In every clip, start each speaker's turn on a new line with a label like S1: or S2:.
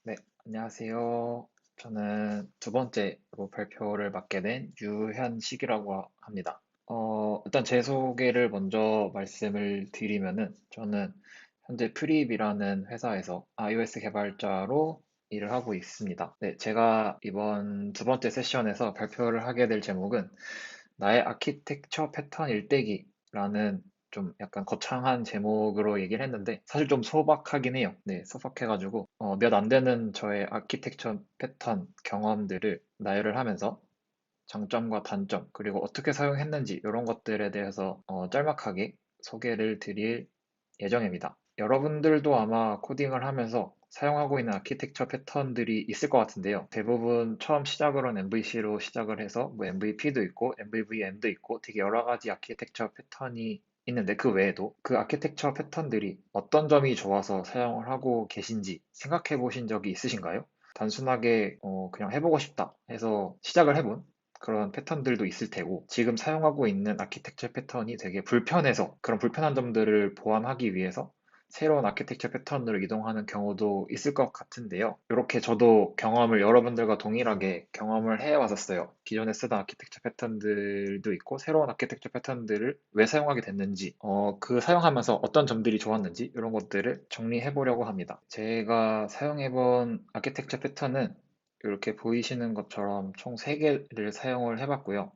S1: 네, 안녕하세요. 저는 두 번째로 발표를 맡게 된 유현식이라고 합니다. 일단 제 소개를 먼저 말씀을 드리면은 저는 현재 프립이라는 회사에서 iOS 개발자로 일을 하고 있습니다. 네, 제가 이번 두 번째 세션에서 발표를 하게 될 제목은 나의 아키텍처 패턴 일대기라는 좀 약간 거창한 제목으로 얘기를 했는데 사실 좀 소박하긴 해요. 네, 소박해가지고 몇 안 되는 저의 아키텍처 패턴 경험들을 나열을 하면서 장점과 단점 그리고 어떻게 사용했는지 이런 것들에 대해서 짤막하게 소개를 드릴 예정입니다. 여러분들도 아마 코딩을 하면서 사용하고 있는 아키텍처 패턴들이 있을 것 같은데요. 대부분 처음 시작으로는 MVC로 시작을 해서 뭐 MVP도 있고 MVVM도 있고 되게 여러 가지 아키텍처 패턴이 있는데 그 외에도 그 아키텍처 패턴들이 어떤 점이 좋아서 사용을 하고 계신지 생각해 보신 적이 있으신가요? 단순하게 그냥 해보고 싶다 해서 시작을 해본 그런 패턴들도 있을 테고 지금 사용하고 있는 아키텍처 패턴이 되게 불편해서 그런 불편한 점들을 보완하기 위해서 새로운 아키텍처 패턴으로 이동하는 경우도 있을 것 같은데요. 이렇게 저도 경험을 여러분들과 동일하게 경험을 해왔었어요. 기존에 쓰던 아키텍처 패턴들도 있고 새로운 아키텍처 패턴들을 왜 사용하게 됐는지, 그 사용하면서 어떤 점들이 좋았는지 이런 것들을 정리해 보려고 합니다. 제가 사용해본 아키텍처 패턴은 이렇게 보이시는 것처럼 총 3개를 사용을 해봤고요.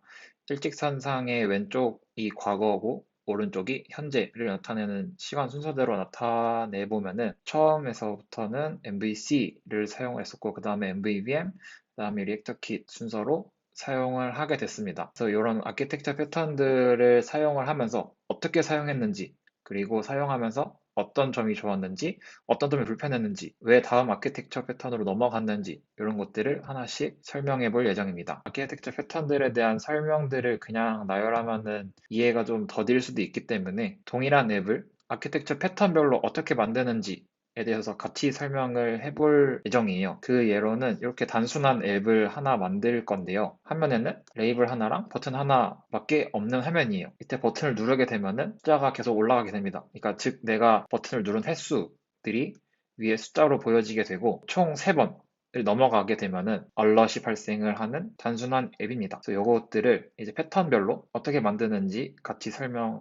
S1: 일직선상의 왼쪽이 과거고 오른쪽이 현재를 나타내는 시간 순서대로 나타내 보면은 처음에서부터는 MVC를 사용을 했었고 그 다음에 MVVM, 그 다음에 리액터 킷 순서로 사용을 하게 됐습니다. 그래서 이런 아키텍처 패턴들을 사용을 하면서 어떻게 사용했는지 그리고 사용하면서 어떤 점이 좋았는지 어떤 점이 불편했는지, 왜 다음 아키텍처 패턴으로 넘어갔는지 이런 것들을 하나씩 설명해 볼 예정입니다. 아키텍처 패턴들에 대한 설명들을 그냥 나열하면은 이해가 좀 더딜 수도 있기 때문에 동일한 앱을 아키텍처 패턴별로 어떻게 만드는지에 대해서 같이 설명을 해볼 예정이에요. 그 예로는 이렇게 단순한 앱을 하나 만들 건데요. 화면에는 레이블 하나랑 버튼 하나밖에 없는 화면이에요. 이때 버튼을 누르게 되면은 숫자가 계속 올라가게 됩니다. 그러니까 즉 내가 버튼을 누른 횟수들이 위에 숫자로 보여지게 되고 총 3번 을 넘어가게 되면은 얼럿이 발생을 하는 단순한 앱입니다. 그래서 요것들을 이제 패턴별로 어떻게 만드는지 같이 설명을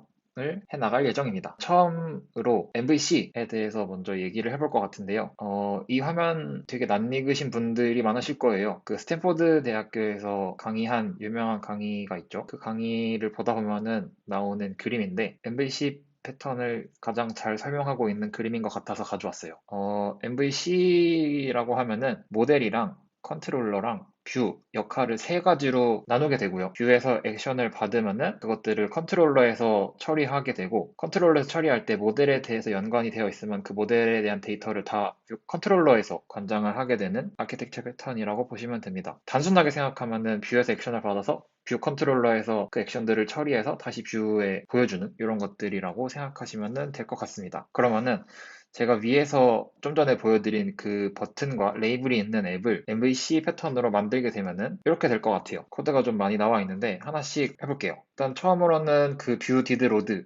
S1: 해 나갈 예정입니다. 처음으로 MVC에 대해서 먼저 얘기를 해볼 것 같은데요. 이 화면 되게 낯익으신 분들이 많으실 거예요. 그 스탠포드 대학교에서 강의한 유명한 강의가 있죠. 그 강의를 보다 보면은 나오는 그림인데 MVC 패턴을 가장 잘 설명하고 있는 그림인 것 같아서 가져왔어요. MVC라고 하면은 모델이랑 컨트롤러랑 뷰 역할을 세 가지로 나누게 되고요. 뷰에서 액션을 받으면은 그것들을 컨트롤러에서 처리하게 되고 컨트롤러에서 처리할 때 모델에 대해서 연관이 되어 있으면 그 모델에 대한 데이터를 다 뷰 컨트롤러에서 관장을 하게 되는 아키텍처 패턴이라고 보시면 됩니다. 단순하게 생각하면은 뷰에서 액션을 받아서 뷰 컨트롤러에서 그 액션들을 처리해서 다시 뷰에 보여주는 이런 것들이라고 생각하시면 될 것 같습니다. 그러면은 제가 위에서 좀 전에 보여드린 그 버튼과 레이블이 있는 앱을 MVC 패턴으로 만들게 되면은 이렇게 될 것 같아요. 코드가 좀 많이 나와 있는데 하나씩 해볼게요. 일단 처음으로는 그 뷰 디드 로드에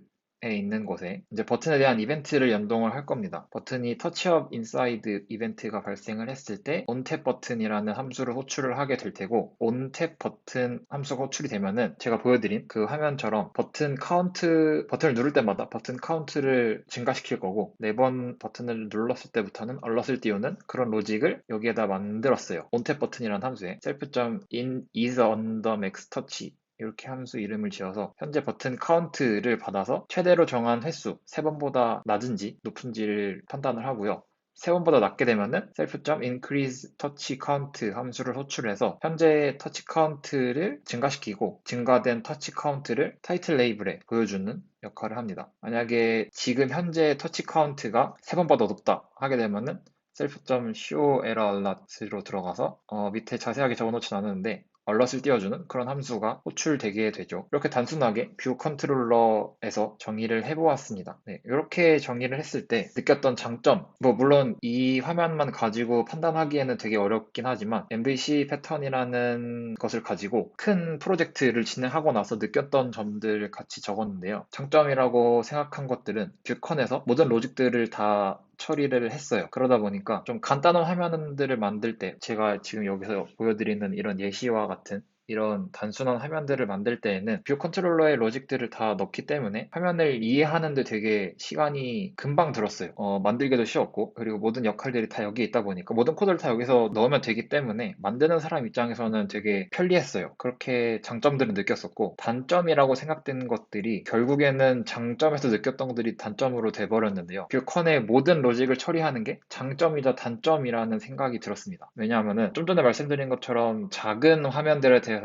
S1: 있는 곳에 이제 버튼에 대한 이벤트를 연동을 할 겁니다. 버튼이 터치업 인사이드 이벤트가 발생을 했을 때 온탭 버튼이라는 함수를 호출을 하게 될 테고 온탭 버튼 함수가 호출이 되면은 제가 보여드린 그 화면처럼 버튼을 누를 때마다 버튼 카운트를 증가시킬 거고 4번 버튼을 눌렀을 때부터는 얼럿을 띄우는 그런 로직을 여기에다 만들었어요. 온탭 버튼이라는 함수에 self.in is under max touch 이렇게 함수 이름을 지어서 현재 버튼 카운트를 받아서 최대로 정한 횟수 3번보다 낮은지 높은지를 판단을 하고요. 3번보다 낮게 되면은 self.increase touch count 함수를 호출해서 현재 터치 카운트를 증가시키고 증가된 터치 카운트를 타이틀 레이블에 보여주는 역할을 합니다. 만약에 지금 현재 터치 카운트가 3번보다 높다 하게 되면은 self.show error alert로 들어가서 밑에 자세하게 적어놓진 않았는데 얼럿을 띄워주는 그런 함수가 호출되게 되죠. 이렇게 단순하게 뷰 컨트롤러에서 정의를 해보았습니다. 네, 이렇게 정의를 했을 때 느꼈던 장점, 뭐 물론 이 화면만 가지고 판단하기에는 되게 어렵긴 하지만 MVC 패턴이라는 것을 가지고 큰 프로젝트를 진행하고 나서 느꼈던 점들 같이 적었는데요. 장점이라고 생각한 것들은 뷰컨에서 모든 로직들을 다 처리를 했어요. 그러다 보니까 좀 간단한 화면들을 만들 때 제가 지금 여기서 보여드리는 이런 예시와 같은 이런 단순한 화면들을 만들 때에는 뷰 컨트롤러의 로직들을 다 넣기 때문에 화면을 이해하는데 되게 시간이 금방 들었어요. 만들기도 쉬웠고, 그리고 모든 역할들이 다 여기 있다 보니까 모든 코드를 다 여기서 넣으면 되기 때문에 만드는 사람 입장에서는 되게 편리했어요. 그렇게 장점들을 느꼈었고, 단점이라고 생각되는 것들이 결국에는 장점에서 느꼈던 것들이 단점으로 돼버렸는데요. 뷰컨의 모든 로직을 처리하는 게 장점이자 단점이라는 생각이 들었습니다. 왜냐하면은 좀 전에 말씀드린 것처럼 작은 화면들에 대해서는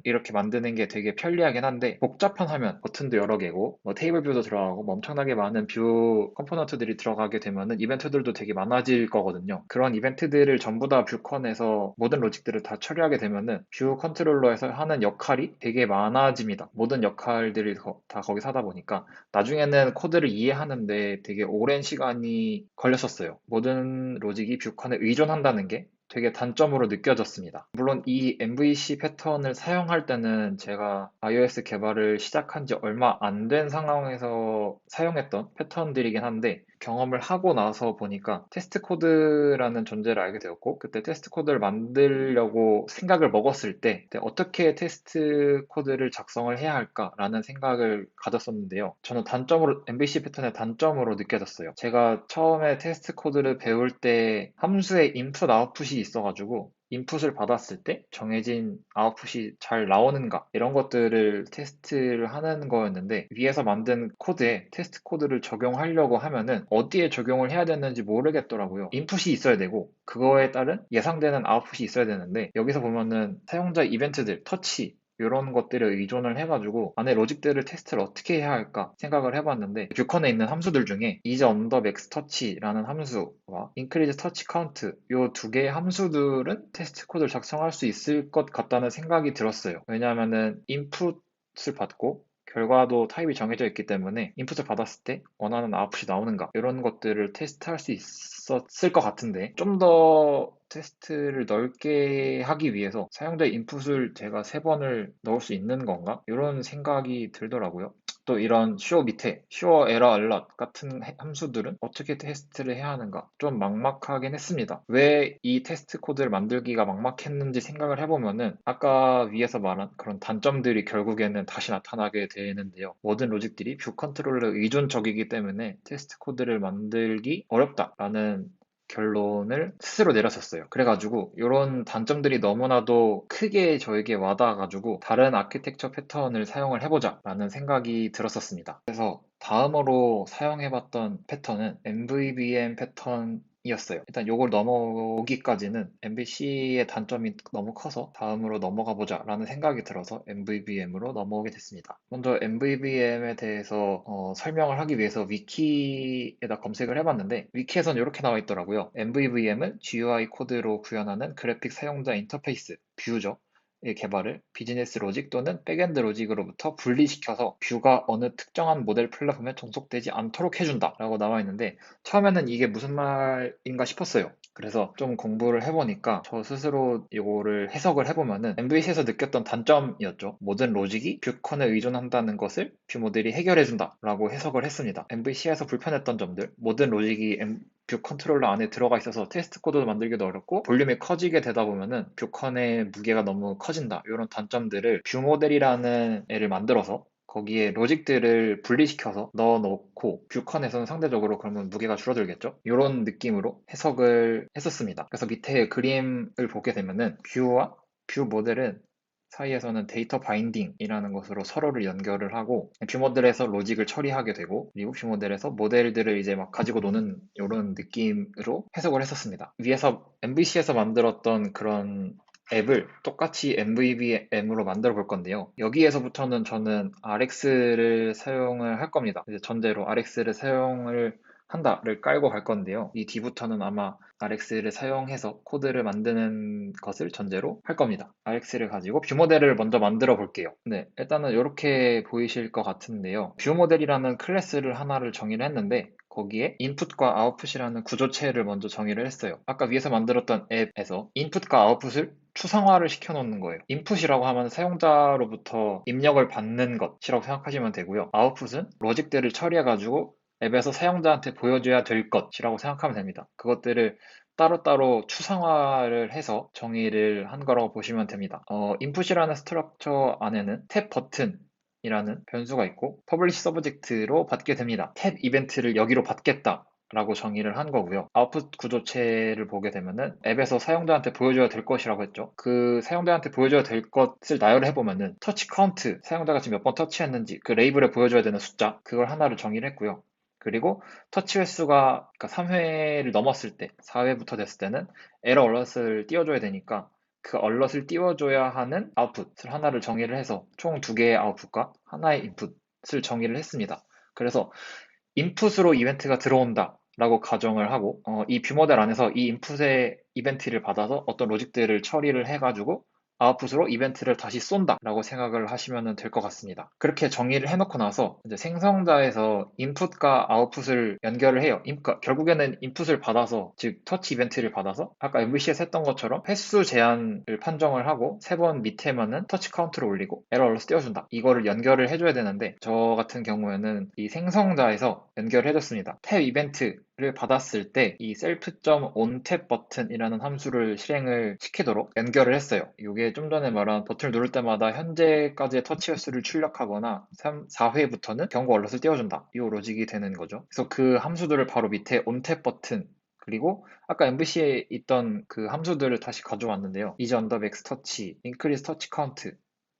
S1: 이렇게 만드는 게 되게 편리하긴 한데, 복잡한 화면, 버튼도 여러 개고 뭐 테이블 뷰도 들어가고 뭐 엄청나게 많은 뷰 컴포넌트들이 들어가게 되면은 이벤트들도 되게 많아질 거거든요. 그런 이벤트들을 전부 다 뷰컨에서 모든 로직들을 다 처리하게 되면은 뷰 컨트롤러에서 하는 역할이 되게 많아집니다. 모든 역할들이 다 거기서 하다 보니까 나중에는 코드를 이해하는데 되게 오랜 시간이 걸렸었어요. 모든 로직이 뷰컨에 의존한다는 게 되게 단점으로 느껴졌습니다. 물론 이 MVC 패턴을 사용할 때는 제가 iOS 개발을 시작한 지 얼마 안 된 상황에서 사용했던 패턴들이긴 한데, 경험을 하고 나서 보니까 테스트 코드라는 존재를 알게 되었고, 그때 테스트 코드를 만들려고 생각을 먹었을 때 어떻게 테스트 코드를 작성을 해야 할까라는 생각을 가졌었는데요. 저는 MVC 패턴의 단점으로 느껴졌어요. 제가 처음에 테스트 코드를 배울 때 함수의 인풋 아웃풋이 있어가지고 인풋을 받았을 때 정해진 아웃풋이 잘 나오는가 이런 것들을 테스트를 하는 거였는데, 위에서 만든 코드에 테스트 코드를 적용하려고 하면은 어디에 적용을 해야 되는지 모르겠더라고요. 인풋이 있어야 되고 그거에 따른 예상되는 아웃풋이 있어야 되는데, 여기서 보면은 사용자 이벤트들, 터치 이런 것들에 의존을 해가지고 안에 로직들을 테스트를 어떻게 해야 할까 생각을 해봤는데, 뷰컨에 있는 함수들 중에 is under max touch라는 함수와 increase touch count 이 두 개의 함수들은 테스트 코드를 작성할 수 있을 것 같다는 생각이 들었어요. 왜냐하면은 인풋을 받고 결과도 타입이 정해져 있기 때문에 인풋을 받았을 때 원하는 아웃풋이 나오는가 이런 것들을 테스트할 수 있었을 것 같은데, 좀 더 테스트를 넓게 하기 위해서 사용자 인풋을 제가 3번을 넣을 수 있는 건가? 이런 생각이 들더라고요. 또 이런 show 밑에 show error alert 같은 함수들은 어떻게 테스트를 해야 하는가 좀 막막하긴 했습니다. 왜 이 테스트 코드를 만들기가 막막했는지 생각을 해보면은 아까 위에서 말한 그런 단점들이 결국에는 다시 나타나게 되는데요. 모든 로직들이 뷰 컨트롤러 의존적이기 때문에 테스트 코드를 만들기 어렵다라는 결론을 스스로 내렸었어요. 그래가지고 이런 단점들이 너무나도 크게 저에게 와닿아가지고 다른 아키텍처 패턴을 사용을 해보자라는 생각이 들었었습니다. 그래서 다음으로 사용해봤던 패턴은 MVVM 패턴이었어요. 일단 요걸 넘어오기까지는 MVC의 단점이 너무 커서 다음으로 넘어가 보자라는 생각이 들어서 MVVM으로 넘어오게 됐습니다. 먼저 MVVM에 대해서 설명을 하기 위해서 위키에다 검색을 해봤는데, 위키에선 이렇게 나와 있더라고요. MVVM은 GUI 코드로 구현하는 그래픽 사용자 인터페이스, 뷰죠. 의 개발을 비즈니스 로직 또는 백엔드 로직으로부터 분리시켜서 뷰가 어느 특정한 모델 플랫폼에 종속되지 않도록 해준다 라고 나와 있는데, 처음에는 이게 무슨 말인가 싶었어요. 그래서 좀 공부를 해보니까 저 스스로 이거를 해석을 해보면은 MVC에서 느꼈던 단점이었죠. 모든 로직이 뷰컨에 의존한다는 것을 뷰 모델이 해결해준다 라고 해석을 했습니다. MVC에서 불편했던 점들, 모든 로직이 뷰 컨트롤러 안에 들어가 있어서 테스트 코드도 만들기도 어렵고 볼륨이 커지게 되다 보면은 뷰컨의 무게가 너무 커진다, 이런 단점들을 뷰 모델이라는 애를 만들어서 거기에 로직들을 분리시켜서 넣어놓고 뷰컨에서는 상대적으로 그러면 무게가 줄어들겠죠? 이런 느낌으로 해석을 했었습니다. 그래서 밑에 그림을 보게 되면은 뷰와 뷰 모델은 사이에서는 데이터 바인딩이라는 것으로 서로를 연결을 하고 뷰 모델에서 로직을 처리하게 되고, 그리고 뷰 모델에서 모델들을 이제 막 가지고 노는 이런 느낌으로 해석을 했었습니다. 위에서 MVC에서 만들었던 그런 앱을 똑같이 MVVM으로 만들어 볼 건데요. 여기에서부터는 저는 RX를 사용을 할 겁니다. 이제 전제로 RX를 사용을 한다를 깔고 갈 건데요. 이 뒤부터는 아마 RX를 사용해서 코드를 만드는 것을 전제로 할 겁니다. RX를 가지고 뷰 모델을 먼저 만들어 볼게요. 네, 일단은 이렇게 보이실 것 같은데요. 뷰 모델이라는 클래스를 하나를 정의를 했는데, 거기에 인풋과 아웃풋이라는 구조체를 먼저 정의를 했어요. 아까 위에서 만들었던 앱에서 인풋과 아웃풋을 추상화를 시켜놓는 거예요. 인풋이라고 하면 사용자로부터 입력을 받는 것이라고 생각하시면 되고요. 아웃풋은 로직들을 처리해가지고 앱에서 사용자한테 보여줘야 될 것이라고 생각하면 됩니다. 그것들을 따로따로 추상화를 해서 정의를 한 거라고 보시면 됩니다. 인풋이라는 스트럭처 안에는 탭 버튼이라는 변수가 있고 퍼블리시 서브젝트로 받게 됩니다. 탭 이벤트를 여기로 받겠다 라고 정의를 한 거고요. 아웃풋 구조체를 보게 되면은 앱에서 사용자한테 보여줘야 될 것이라고 했죠. 그 사용자한테 보여줘야 될 것을 나열을 해보면은 터치 카운트, 사용자가 지금 몇 번 터치했는지 그 레이블에 보여줘야 되는 숫자, 그걸 하나를 정의를 했고요. 그리고 터치 횟수가 그러니까 3회를 넘었을 때, 4회부터 됐을 때는 에러 얼럿을 띄워줘야 되니까 그 얼럿을 띄워줘야 하는 아웃풋을 하나를 정의를 해서 총 2개의 아웃풋과 하나의 인풋을 정의를 했습니다. 그래서 인풋으로 이벤트가 들어온다 라고 가정을 하고 이 뷰모델 안에서 이 인풋의 이벤트를 받아서 어떤 로직들을 처리를 해가지고 아웃풋으로 이벤트를 다시 쏜다 라고 생각을 하시면 될 것 같습니다. 그렇게 정의를 해놓고 나서 이제 생성자에서 인풋과 아웃풋을 연결을 해요. 그러니까 결국에는 인풋을 받아서, 즉 터치 이벤트를 받아서 아까 MVC에서 했던 것처럼 횟수 제한을 판정을 하고 3번 밑에면은 터치 카운트를 올리고 에러 얼럿 띄워준다. 이거를 연결을 해줘야 되는데 저 같은 경우에는 이 생성자에서 연결해줬습니다. 탭 이벤트를 받았을 때 이 self.onTap 버튼이라는 함수를 실행을 시키도록 연결을 했어요. 이게 좀 전에 말한 버튼을 누를 때마다 현재까지의 터치 횟수를 출력하거나 4회부터는 경고 얼럿을 띄워준다. 이 로직이 되는 거죠. 그래서 그 함수들을 바로 밑에 onTap 버튼 그리고 아까 MVC에 있던 그 함수들을 다시 가져왔는데요. is under max touch, increase touch count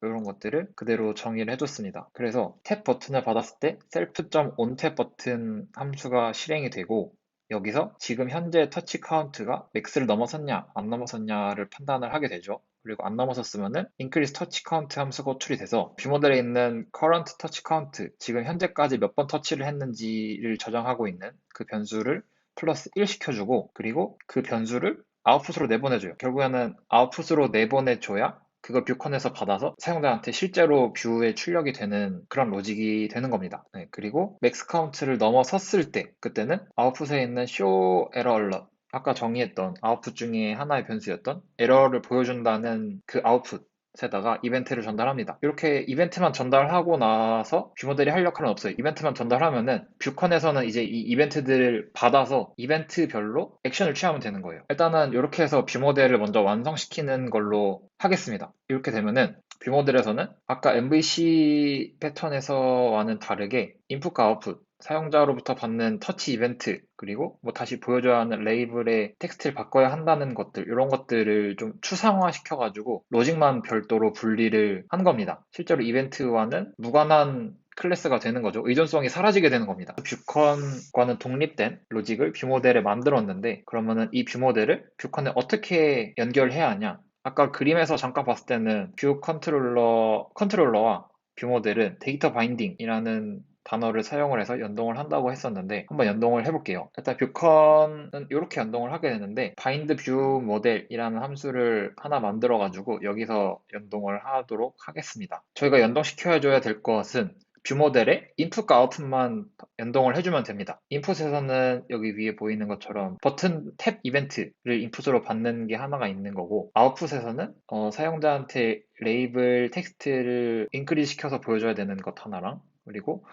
S1: 이런 것들을 그대로 정의를 해줬습니다. 그래서 탭 버튼을 받았을 때 self.onTap 버튼 함수가 실행이 되고 여기서 지금 현재 터치 카운트가 맥스를 넘어섰냐 안 넘어섰냐를 판단을 하게 되죠. 그리고 안 넘어섰으면은 increase touch count 함수가 호출이 돼서 뷰모델에 있는 current touch count, 지금 현재까지 몇 번 터치를 했는지를 저장하고 있는 그 변수를 플러스 1 시켜주고 그리고 그 변수를 아웃풋으로 내보내줘요. 결국에는 아웃풋으로 내보내줘야 그걸 뷰컨에서 받아서 사용자한테 실제로 뷰에 출력이 되는 그런 로직이 되는 겁니다. 네, 그리고 맥스 카운트를 넘어섰을 때 그때는 아웃풋에 있는 show error alert, 아까 정의했던 아웃풋 중에 하나의 변수였던 에러를 보여준다는 그 아웃풋에다가 이벤트를 전달합니다. 이렇게 이벤트만 전달하고 나서 뷰 모델이 할 역할은 없어요. 이벤트만 전달하면은 뷰컨에서는 이제 이 이벤트들을 받아서 이벤트별로 액션을 취하면 되는 거예요. 일단은 이렇게 해서 뷰 모델을 먼저 완성시키는 걸로 하겠습니다. 이렇게 되면은 뷰 모델에서는 아까 MVC 패턴에서와는 다르게 인풋과 아웃풋, 사용자로부터 받는 터치 이벤트, 그리고 뭐 다시 보여줘야 하는 레이블의 텍스트를 바꿔야 한다는 것들, 이런 것들을 좀 추상화 시켜가지고 로직만 별도로 분리를 한 겁니다. 실제로 이벤트와는 무관한 클래스가 되는 거죠. 의존성이 사라지게 되는 겁니다. 뷰컨과는 독립된 로직을 뷰 모델에 만들었는데 그러면은 이 뷰 모델을 뷰컨에 어떻게 연결해야 하냐? 아까 그림에서 잠깐 봤을 때는 뷰 컨트롤러와 뷰 모델은 데이터 바인딩이라는 단어를 사용을 해서 연동을 한다고 했었는데 한번 연동을 해볼게요. 일단 뷰컨은 이렇게 연동을 하게 되는데 bind view model이라는 함수를 하나 만들어 가지고 여기서 연동을 하도록 하겠습니다. 저희가 연동시켜줘야 될 것은 뷰 모델에 인풋과 아웃풋만 연동을 해주면 됩니다. 인풋에서는 여기 위에 보이는 것처럼 버튼 탭 이벤트를 인풋으로 받는 게 하나가 있는 거고 아웃풋에서는 사용자한테 레이블 텍스트를 인크리즈 시켜서 보여줘야 되는 것 하나랑 그리고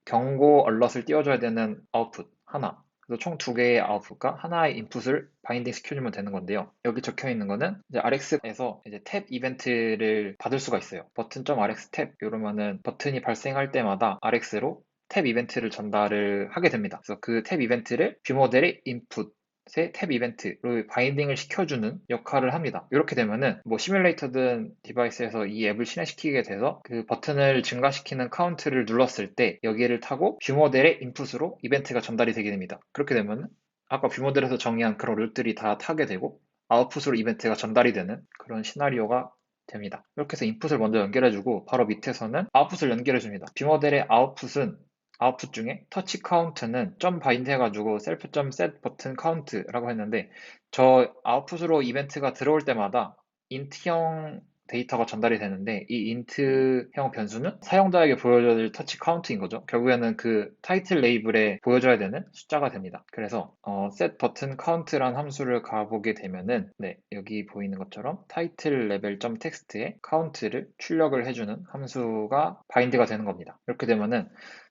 S1: 경고 얼럿을 띄워줘야 되는 아웃풋 하나. 그래서 총 2개의 아웃풋과 하나의 인풋을 바인딩 시켜주면 되는 건데요. 여기 적혀 있는 거는 이제 Rx에서 이제 탭 이벤트를 받을 수가 있어요. 버튼.rx 탭 이러면은 버튼이 발생할 때마다 Rx로 탭 이벤트를 전달을 하게 됩니다. 그래서 그 탭 이벤트를 뷰 모델의 인풋 탭 이벤트로 바인딩을 시켜주는 역할을 합니다. 이렇게 되면은 뭐 시뮬레이터든 디바이스에서 이 앱을 실행시키게 돼서 그 버튼을 증가시키는 카운트를 눌렀을 때 여기를 타고 뷰 모델의 인풋으로 이벤트가 전달이 되게 됩니다. 그렇게 되면은 아까 뷰 모델에서 정의한 그런 룰들이 다 타게 되고 아웃풋으로 이벤트가 전달이 되는 그런 시나리오가 됩니다. 이렇게 해서 인풋을 먼저 연결해주고 바로 밑에서는 아웃풋을 연결해줍니다. 뷰 모델의 아웃풋은 아웃풋 중에 터치 카운트는 점 바인드 해가지고 self.set 버튼 카운트라고 했는데 저 아웃풋으로 이벤트가 들어올 때마다 인트형 데이터가 전달이 되는데 이 인트형 변수는 사용자에게 보여줘야 될 터치 카운트인 거죠. 결국에는 그 타이틀 레이블에 보여줘야 되는 숫자가 됩니다. 그래서 set 버튼 count라는 함수를 가보게 되면은 네, 여기 보이는 것처럼 타이틀 레벨 점 텍스트에 count를 출력을 해주는 함수가 바인드가 되는 겁니다. 이렇게 되면은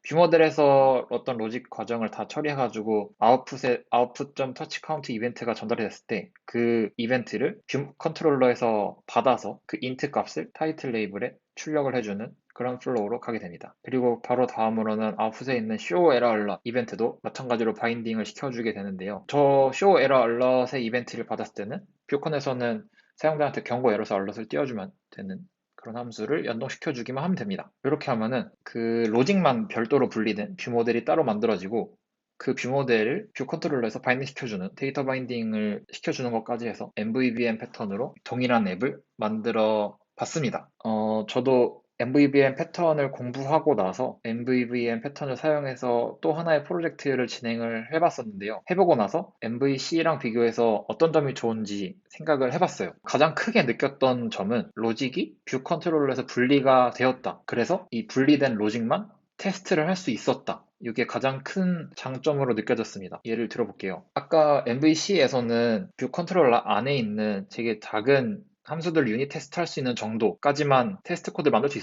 S1: 뷰 모델에서 어떤 로직 과정을 다 처리해가지고 아웃풋.터치 카운트 이벤트가 전달이 됐을 때 그 이벤트를 뷰 컨트롤러에서 받아서 그 인트 값을 타이틀 레이블에 출력을 해주는 그런 플로우로 가게 됩니다. 그리고 바로 다음으로는 아웃풋에 있는 show error alert 이벤트도 마찬가지로 바인딩을 시켜주게 되는데요. 저 show error alert의 이벤트를 받았을 때는 뷰컨에서는 사용자한테 경고 에러서 알럿을 띄워주면 되는 그런 함수를 연동시켜주기만 하면 됩니다. 이렇게 하면은 그 로직만 별도로 분리된 뷰 모델이 따로 만들어지고 그 뷰 모델을 뷰 컨트롤러에서 바인딩 시켜주는 데이터 바인딩을 시켜주는 것까지 해서 MVVM 패턴으로 동일한 앱을 만들어 봤습니다. 저도 MVVM 패턴을 공부하고 나서 MVVM 패턴을 사용해서 또 하나의 프로젝트를 진행을 해봤었는데요. 해보고 나서 MVC랑 비교해서 어떤 점이 좋은지 생각을 해봤어요. 가장 크게 느꼈던 점은 로직이 뷰 컨트롤러에서 분리가 되었다. 그래서 이 분리된 로직만 테스트를 할 수 있었다. 이게 가장 큰 장점으로 느껴졌습니다. 예를 들어볼게요. 아까 MVC에서는 뷰 컨트롤러 안에 있는 되게 작은 함수들 유닛 테스트 할 수 있는 정도까지만 테스트 코드를 만들 수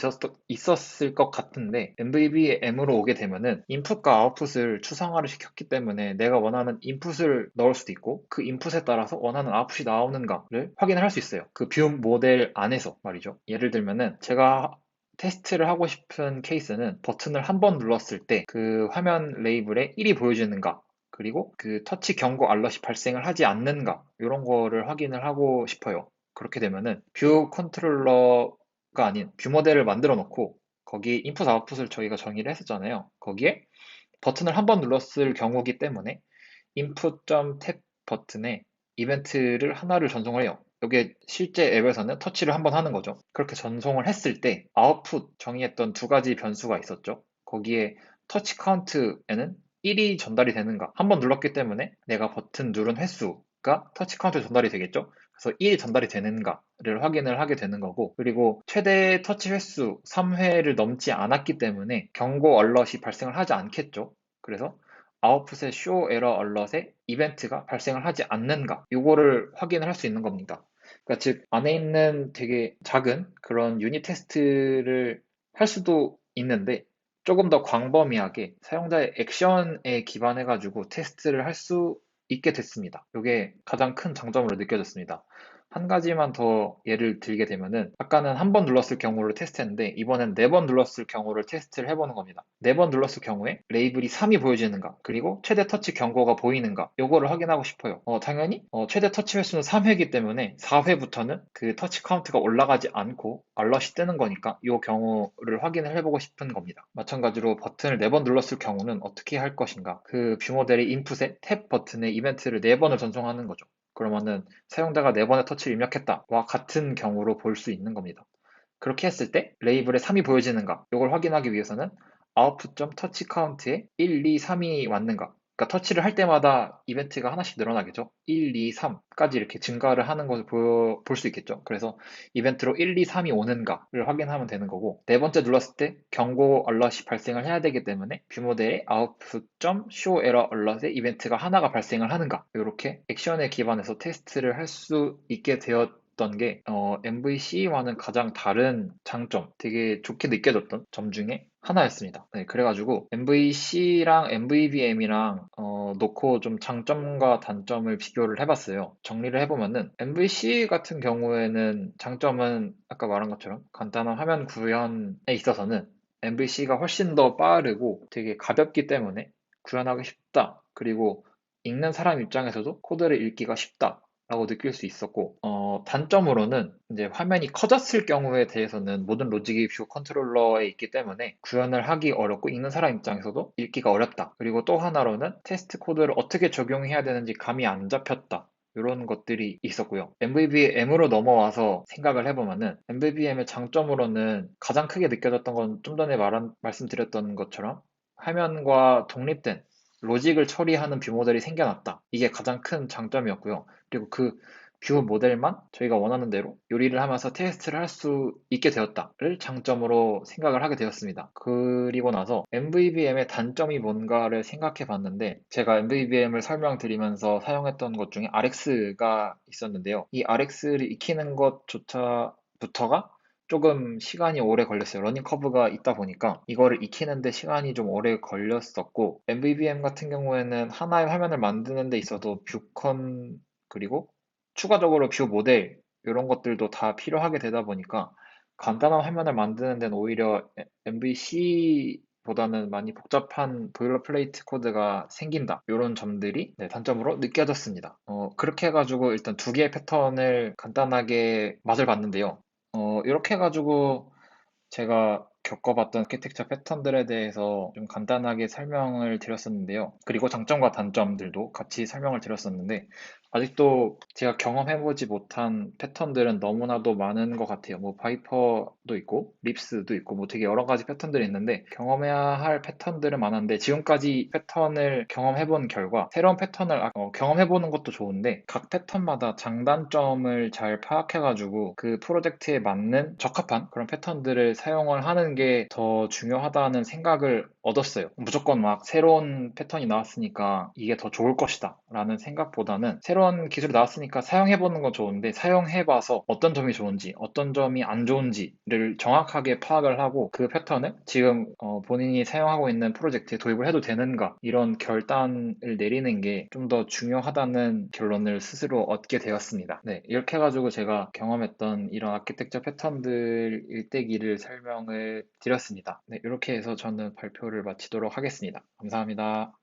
S1: 있었을 것 같은데 MVVM으로 오게 되면은 인풋과 아웃풋을 추상화를 시켰기 때문에 내가 원하는 인풋을 넣을 수도 있고 그 인풋에 따라서 원하는 아웃풋이 나오는가를 확인을 할 수 있어요. 그 뷰 모델 안에서 말이죠. 예를 들면은 제가 테스트를 하고 싶은 케이스는 버튼을 한 번 눌렀을 때 그 화면 레이블에 1이 보여지는가 그리고 그 터치 경고 알럿이 발생을 하지 않는가 이런 거를 확인을 하고 싶어요. 그렇게 되면은 뷰 컨트롤러가 아닌 뷰 모델을 만들어 놓고 거기 인풋 아웃풋을 저희가 정의를 했었잖아요. 거기에 버튼을 한 번 눌렀을 경우이기 때문에 input.탭 버튼에 이벤트를 하나를 전송을 해요. 이게 실제 앱에서는 터치를 한 번 하는 거죠. 그렇게 전송을 했을 때 아웃풋 정의했던 두 가지 변수가 있었죠. 거기에 터치 카운트에는 1이 전달이 되는가. 한 번 눌렀기 때문에 내가 버튼 누른 횟수가 터치 카운트에 전달이 되겠죠. 그래서 1이 전달이 되는가를 확인을 하게 되는 거고, 그리고 최대 터치 횟수 3회를 넘지 않았기 때문에 경고 얼럿이 발생을 하지 않겠죠. 그래서 아웃풋의 show error alert에 이벤트가 발생을 하지 않는가 요거를 확인을 할 수 있는 겁니다. 그러니까 즉 안에 있는 되게 작은 그런 유닛 테스트를 할 수도 있는데 조금 더 광범위하게 사용자의 액션에 기반해 가지고 테스트를 할 수 있게 됐습니다. 이게 가장 큰 장점으로 느껴졌습니다. 한 가지만 더 예를 들게 되면은 아까는 한 번 눌렀을 경우를 테스트했는데 이번엔 네 번 눌렀을 경우를 테스트를 해보는 겁니다. 네 번 눌렀을 경우에 레이블이 3이 보여지는가 그리고 최대 터치 경고가 보이는가 요거를 확인하고 싶어요. 당연히 최대 터치 횟수는 3회이기 때문에 4회부터는 그 터치 카운트가 올라가지 않고 알럿이 뜨는 거니까 이 경우를 확인을 해보고 싶은 겁니다. 마찬가지로 버튼을 네 번 눌렀을 경우는 어떻게 할 것인가 그 뷰 모델의 인풋에 탭 버튼의 이벤트를 네 번을 전송하는 거죠. 그러면은 사용자가 네 번의 터치를 입력했다와 같은 경우로 볼 수 있는 겁니다. 그렇게 했을 때 레이블에 3이 보여지는가 이걸 확인하기 위해서는 output.touch count에 1, 2, 3이 왔는가 그러니까 터치를 할 때마다 이벤트가 하나씩 늘어나겠죠. 1, 2, 3까지 이렇게 증가를 하는 것을 볼 수 있겠죠. 그래서 이벤트로 1, 2, 3이 오는가를 확인하면 되는 거고 네 번째 눌렀을 때 경고 알럿이 발생을 해야 되기 때문에 뷰 모델의 output.show error alert에 이벤트가 하나가 발생을 하는가 이렇게 액션에 기반해서 테스트를 할 수 있게 되었던 게 MVC와는 가장 다른 장점, 되게 좋게 느껴졌던 점 중에 하나였습니다. 네, 그래가지고 MVC랑 MVVM이랑 놓고 좀 장점과 단점을 비교를 해봤어요. 정리를 해보면은 MVC 같은 경우에는 장점은 아까 말한 것처럼 간단한 화면 구현에 있어서는 MVC가 훨씬 더 빠르고 되게 가볍기 때문에 구현하기 쉽다. 그리고 읽는 사람 입장에서도 코드를 읽기가 쉽다. 라고 느낄 수 있었고, 단점으로는 이제 화면이 커졌을 경우에 대해서는 모든 로직이 뷰 컨트롤러에 있기 때문에 구현을 하기 어렵고 읽는 사람 입장에서도 읽기가 어렵다. 그리고 또 하나로는 테스트 코드를 어떻게 적용해야 되는지 감이 안 잡혔다. 이런 것들이 있었고요. MVVM으로 넘어와서 생각을 해보면은 MVVM의 장점으로는 가장 크게 느껴졌던 건 좀 전에 말씀드렸던 것처럼 화면과 독립된 로직을 처리하는 뷰 모델이 생겨났다. 이게 가장 큰 장점이었고요. 그리고 그 뷰 모델만 저희가 원하는 대로 요리를 하면서 테스트를 할 수 있게 되었다를 장점으로 생각을 하게 되었습니다. 그리고 나서 MVVM의 단점이 뭔가를 생각해 봤는데 제가 MVVM을 설명드리면서 사용했던 것 중에 RX가 있었는데요. 이 RX를 익히는 것조차부터가 조금 시간이 오래 걸렸어요. 러닝 커브가 있다 보니까 이거를 익히는데 시간이 좀 오래 걸렸었고, MVVM 같은 경우에는 하나의 화면을 만드는 데 있어도 뷰컨, 그리고 추가적으로 뷰 모델, 이런 것들도 다 필요하게 되다 보니까 간단한 화면을 만드는 데는 오히려 MVC보다는 많이 복잡한 보일러플레이트 코드가 생긴다. 이런 점들이 네, 단점으로 느껴졌습니다. 그렇게 해가지고 일단 두 개의 패턴을 간단하게 맛을 봤는데요. 이렇게 해가지고 제가 겪어봤던 아키텍처 패턴들에 대해서 좀 간단하게 설명을 드렸었는데요. 그리고 장점과 단점들도 같이 설명을 드렸었는데, 아직도 제가 경험해보지 못한 패턴들은 너무나도 많은 것 같아요. 뭐, 바이퍼도 있고, 립스도 있고, 뭐 되게 여러 가지 패턴들이 있는데, 경험해야 할 패턴들은 많은데, 지금까지 패턴을 경험해본 결과, 새로운 패턴을 경험해보는 것도 좋은데, 각 패턴마다 장단점을 잘 파악해가지고, 그 프로젝트에 맞는 적합한 그런 패턴들을 사용을 하는 게 더 중요하다는 생각을 얻었어요. 무조건 막 새로운 패턴이 나왔으니까 이게 더 좋을 것이다 라는 생각보다는, 새로운 기술이 나왔으니까 사용해보는 건 좋은데 사용해봐서 어떤 점이 좋은지 어떤 점이 안 좋은지를 정확하게 파악을 하고 그 패턴을 지금 본인이 사용하고 있는 프로젝트에 도입을 해도 되는가, 이런 결단을 내리는 게 좀 더 중요하다는 결론을 스스로 얻게 되었습니다. 네, 이렇게 해가지고 제가 경험했던 이런 아키텍처 패턴들 일대기를 설명을 드렸습니다. 네, 이렇게 해서 저는 발표를 마치도록 하겠습니다. 감사합니다.